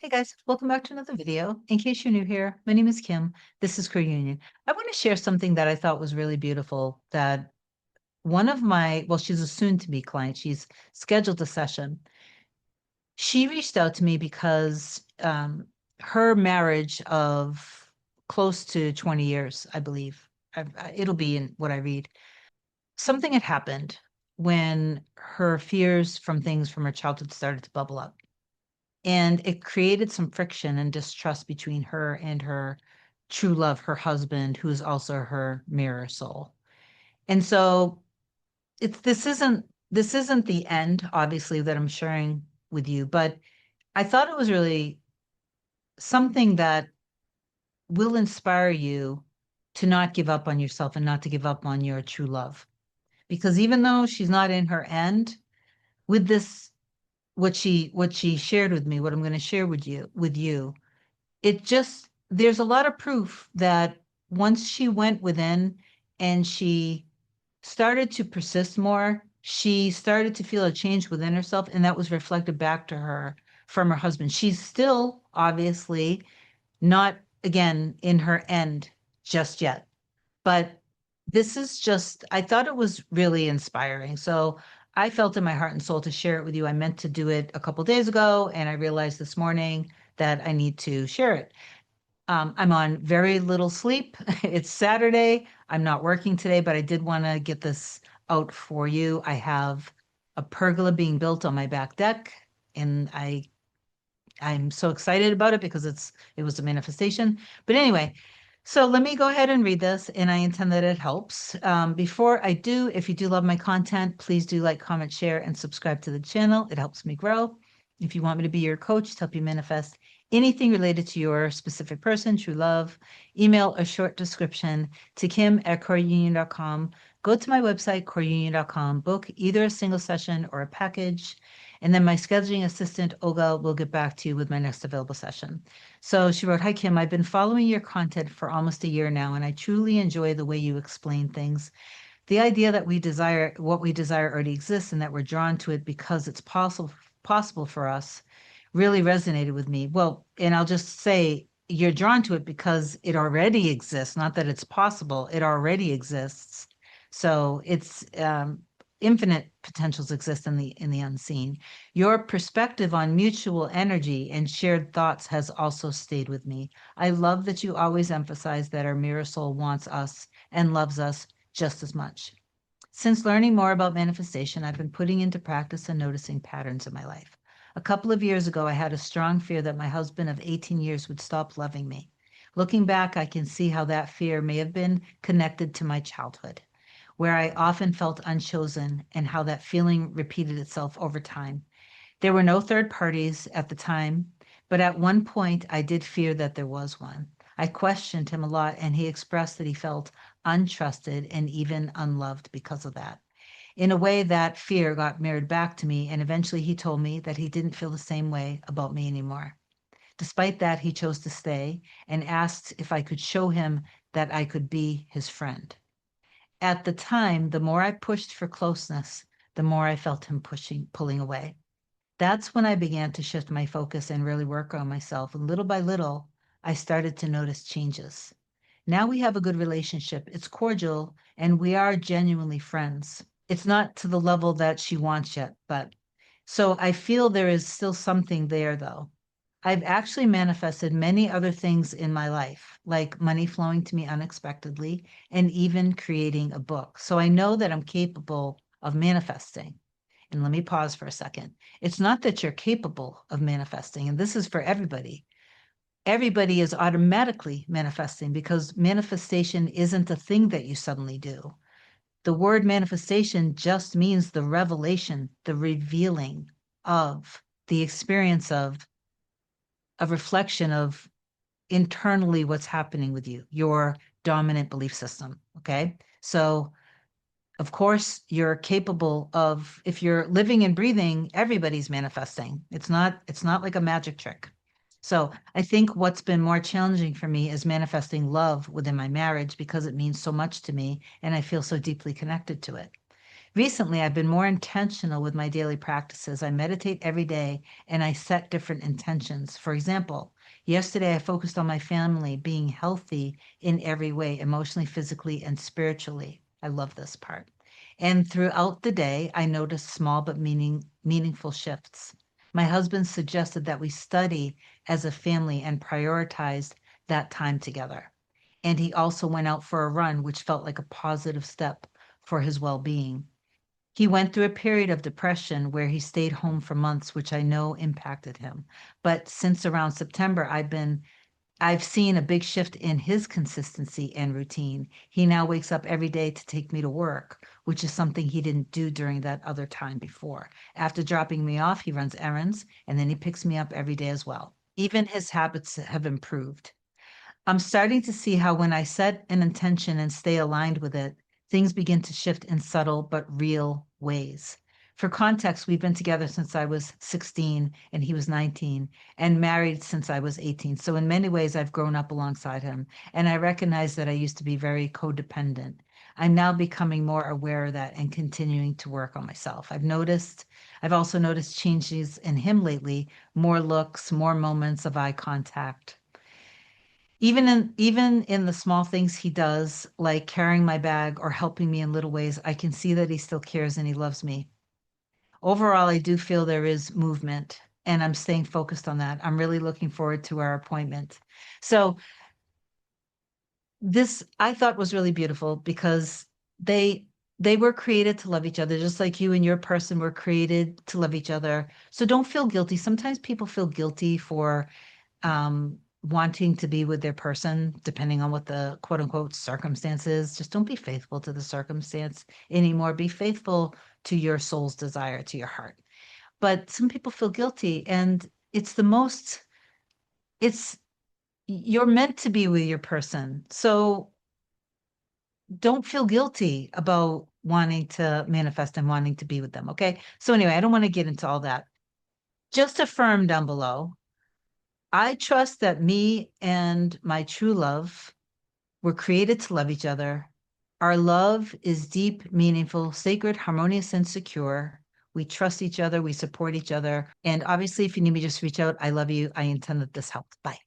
Hey guys, welcome back to another video. In case you're new here, my name is Kim. This is Career Union. I want to share something that I thought was really beautiful that she's a soon-to-be client. She's scheduled a session. She reached out to me because her marriage of close to 20 years, I believe, it'll be in what I read. Something had happened when her fears from things from her childhood started to bubble up. And it created some friction and distrust between her and her true love, her husband, who is also her mirror soul. And so this isn't the end, obviously, that I'm sharing with you, but I thought it was really something that will inspire you to not give up on yourself and not to give up on your true love. Because even though she's not in her end, with this, what she shared with me, what I'm going to share with you, it just there's a lot of proof that once she went within and she started to persist more, she started to feel a change within herself, and that was reflected back to her from her husband. She's still obviously not again in her end just yet, but this is just, I thought it was really inspiring. So I felt in my heart and soul to share it with you. I meant to do it a couple days ago, and I realized this morning that I need to share it. I'm on very little sleep. It's Saturday. I'm not working today, but I did want to get this out for you. I have a pergola being built on my back deck, and I'm so excited about it because it was a manifestation. But anyway, so let me go ahead and read this, and I intend that it helps. Before I do, if you do love my content, please do like, comment, share, and subscribe to the channel. It helps me grow. If you want me to be your coach to help you manifest anything related to your specific person, true love, email a short description to kim@coreunion.com. Go to my website, coreunion.com, book either a single session or a package. And then my scheduling assistant, Olga, will get back to you with my next available session. So she wrote, Hi, Kim, I've been following your content for almost a year now, and I truly enjoy the way you explain things. The idea that what we desire already exists and that we're drawn to it because it's possible for us really resonated with me. Well, and I'll just say you're drawn to it because it already exists, not that it's possible. It already exists. So it's infinite potentials exist in the unseen. Your perspective on mutual energy and shared thoughts has also stayed with me. I love that you always emphasize that our mirror soul wants us and loves us just as much. Since learning more about manifestation, I've been putting into practice and noticing patterns in my life. A couple of years ago, I had a strong fear that my husband of 18 years would stop loving me. Looking back, I can see how that fear may have been connected to my childhood, where I often felt unchosen, and how that feeling repeated itself over time. There were no third parties at the time, but at one point I did fear that there was one. I questioned him a lot, and he expressed that he felt untrusted and even unloved because of that. In a way, that fear got mirrored back to me, and eventually he told me that he didn't feel the same way about me anymore. Despite that, he chose to stay and asked if I could show him that I could be his friend. At the time, the more I pushed for closeness, the more I felt him pulling away. That's when I began to shift my focus and really work on myself. And little by little, I started to notice changes. Now we have a good relationship. It's cordial, and we are genuinely friends. It's not to the level that she wants yet, but so I feel there is still something there, though. I've actually manifested many other things in my life, like money flowing to me unexpectedly and even creating a book. So I know that I'm capable of manifesting. And let me pause for a second. It's not that you're capable of manifesting, and this is for everybody. Everybody is automatically manifesting because manifestation isn't a thing that you suddenly do. The word manifestation just means the revelation, the revealing of the experience of a reflection of internally what's happening with you, your dominant belief system. Okay. So of course, you're capable of, if you're living and breathing, everybody's manifesting. It's not like a magic trick. So I think what's been more challenging for me is manifesting love within my marriage because it means so much to me and I feel so deeply connected to it. Recently, I've been more intentional with my daily practices. I meditate every day and I set different intentions. For example, yesterday I focused on my family being healthy in every way, emotionally, physically, and spiritually. I love this part. And throughout the day, I noticed small but meaningful shifts. My husband suggested that we study as a family and prioritized that time together. And he also went out for a run, which felt like a positive step for his well-being. He went through a period of depression where he stayed home for months, which I know impacted him. But since around September, I've seen a big shift in his consistency and routine. He now wakes up every day to take me to work, which is something he didn't do during that other time before. After dropping me off, he runs errands and then he picks me up every day as well. Even his habits have improved. I'm starting to see how when I set an intention and stay aligned with it, things begin to shift in subtle but real ways. For context, we've been together since I was 16 and he was 19 and married since I was 18. So in many ways, I've grown up alongside him. And I recognize that I used to be very codependent. I'm now becoming more aware of that and continuing to work on myself. I've also noticed changes in him lately, more looks, more moments of eye contact, even in the small things he does, like carrying my bag or helping me in little ways, I can see that he still cares and he loves me. Overall, I do feel there is movement and I'm staying focused on that. I'm really looking forward to our appointment. So this I thought was really beautiful because they they were created to love each other, just like you and your person were created to love each other. So don't feel guilty. Sometimes people feel guilty for wanting to be with their person, depending on what the quote unquote circumstance is. Just don't be faithful to the circumstance anymore. Be faithful to your soul's desire, to your heart. But some people feel guilty, and it's, you're meant to be with your person. So don't feel guilty about wanting to manifest and wanting to be with them. Okay. So, anyway, I don't want to get into all that. Just affirm down below. I trust that me and my true love were created to love each other. Our love is deep, meaningful, sacred, harmonious, and secure. We trust each other, we support each other. And obviously, if you need me, just reach out. I love you. I intend that this helped. Bye.